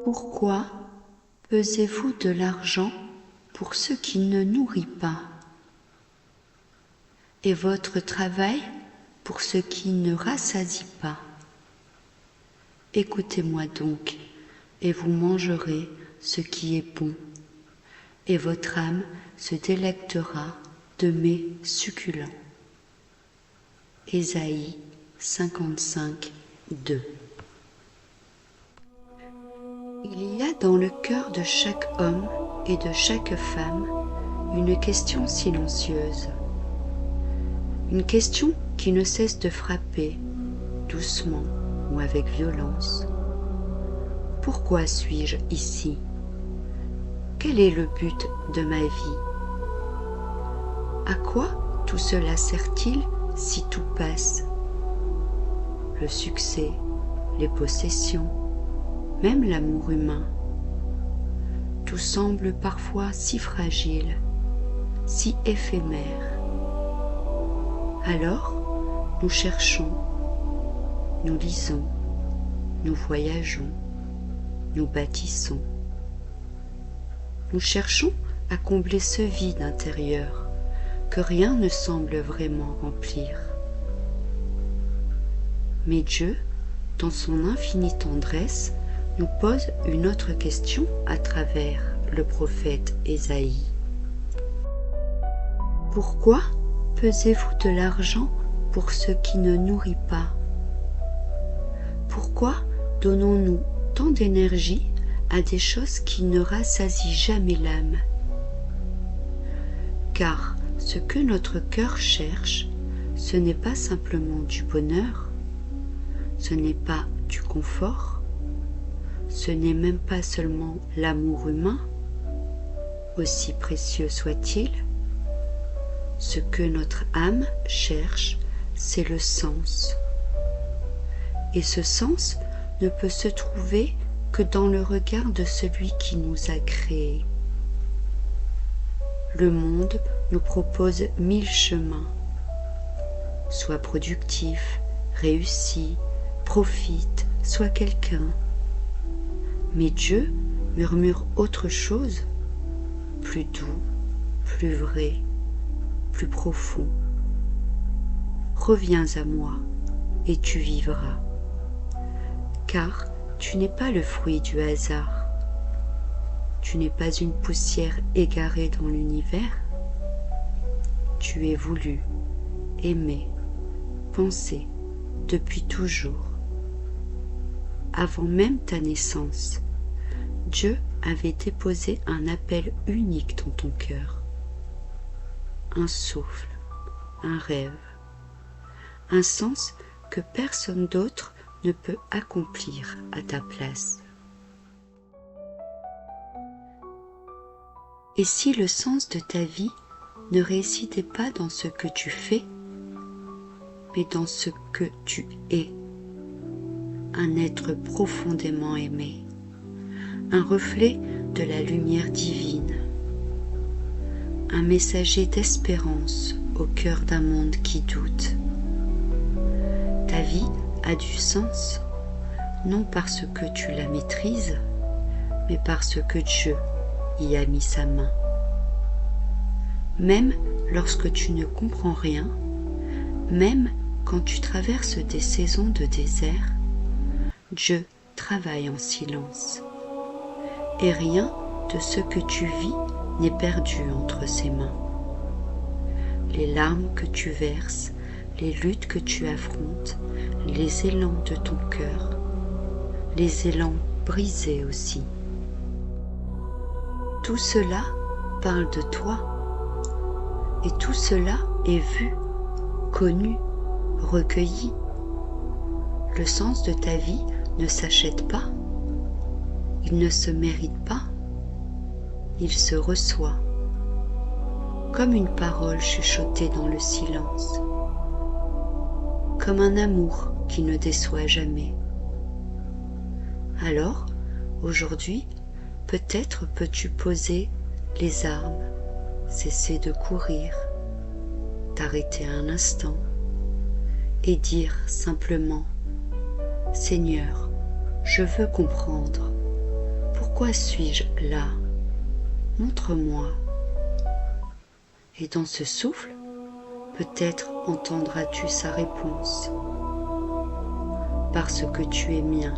Pourquoi pesez-vous de l'argent pour ce qui ne nourrit pas, et votre travail pour ce qui ne rassasie pas? Écoutez-moi donc, et vous mangerez ce qui est bon, et votre âme se délectera de mets succulents. Ésaïe 55, 2. Il y a dans le cœur de chaque homme et de chaque femme une question silencieuse, une question qui ne cesse de frapper, doucement ou avec violence. Pourquoi suis-je ici? Quel est le but de ma vie? À quoi tout cela sert-il si tout passe? Le succès, les possessions, même l'amour humain. Tout semble parfois si fragile, si éphémère. Alors, nous cherchons, nous lisons, nous voyageons, nous bâtissons. Nous cherchons à combler ce vide intérieur que rien ne semble vraiment remplir. Mais Dieu, dans son infinie tendresse, nous pose une autre question à travers le prophète Ésaïe. Pourquoi pesez-vous de l'argent pour ce qui ne nourrit pas? Pourquoi donnons-nous tant d'énergie à des choses qui ne rassasient jamais l'âme? Car ce que notre cœur cherche, ce n'est pas simplement du bonheur, ce n'est pas du confort, ce n'est même pas seulement l'amour humain, aussi précieux soit-il. Ce que notre âme cherche, c'est le sens. Et ce sens ne peut se trouver que dans le regard de celui qui nous a créés. Le monde nous propose 1000 chemins. Sois productif, réussis, profite, sois quelqu'un. Mais Dieu murmure autre chose, plus doux, plus vrai, plus profond. Reviens à moi et tu vivras. Car tu n'es pas le fruit du hasard. Tu n'es pas une poussière égarée dans l'univers. Tu es voulu, aimé, pensé depuis toujours. Avant même ta naissance, Dieu avait déposé un appel unique dans ton cœur. Un souffle, un rêve, un sens que personne d'autre ne peut accomplir à ta place. Et si le sens de ta vie ne résidait pas dans ce que tu fais, mais dans ce que tu es, un être profondément aimé, un reflet de la lumière divine, un messager d'espérance au cœur d'un monde qui doute. Ta vie a du sens, non parce que tu la maîtrises, mais parce que Dieu y a mis sa main. Même lorsque tu ne comprends rien, même quand tu traverses des saisons de désert, Dieu travaille en silence. Et rien de ce que tu vis n'est perdu entre ses mains. Les larmes que tu verses, les luttes que tu affrontes, les élans de ton cœur, les élans brisés aussi. Tout cela parle de toi, et tout cela est vu, connu, recueilli. Le sens de ta vie ne s'achète pas, il ne se mérite pas, il se reçoit, comme une parole chuchotée dans le silence, comme un amour qui ne déçoit jamais. Alors, aujourd'hui, peut-être peux-tu poser les armes, cesser de courir, t'arrêter un instant et dire simplement « Seigneur, je veux comprendre, pourquoi suis-je là? Montre-moi. Et dans ce souffle, peut-être entendras-tu sa réponse. Parce que tu es mien,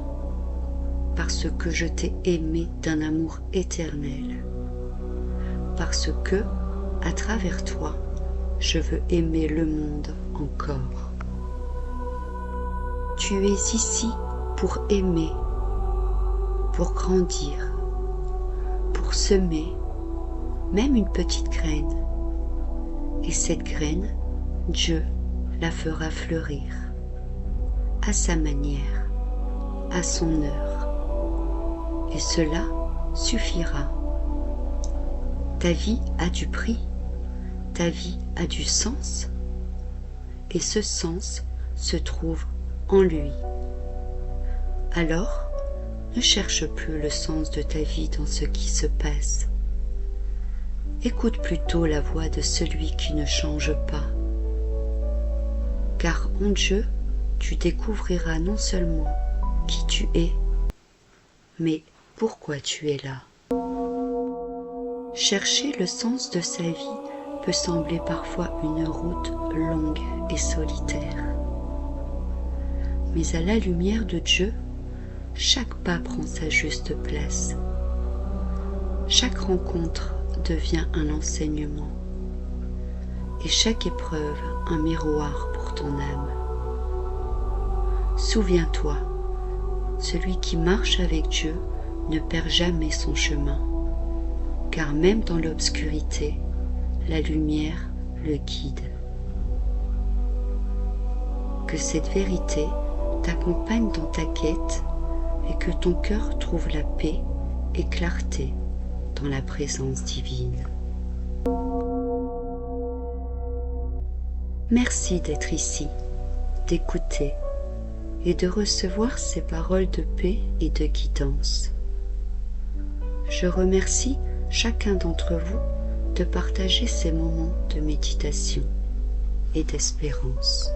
parce que je t'ai aimé d'un amour éternel, parce que, à travers toi, je veux aimer le monde encore. Tu es ici pour aimer, pour grandir, pour semer même une petite graine. Et cette graine, Dieu la fera fleurir, à sa manière, à son heure. Et cela suffira. Ta vie a du prix, ta vie a du sens, et ce sens se trouve en lui. Alors, ne cherche plus le sens de ta vie dans ce qui se passe. Écoute plutôt la voix de celui qui ne change pas. Car en Dieu, tu découvriras non seulement qui tu es, mais pourquoi tu es là. Chercher le sens de sa vie peut sembler parfois une route longue et solitaire. Mais à la lumière de Dieu, chaque pas prend sa juste place. Chaque rencontre devient un enseignement et chaque épreuve un miroir pour ton âme. Souviens-toi, celui qui marche avec Dieu ne perd jamais son chemin, car même dans l'obscurité, la lumière le guide. Que cette vérité t'accompagne dans ta quête et que ton cœur trouve la paix et clarté dans la présence divine. Merci d'être ici, d'écouter et de recevoir ces paroles de paix et de guidance. Je remercie chacun d'entre vous de partager ces moments de méditation et d'espérance.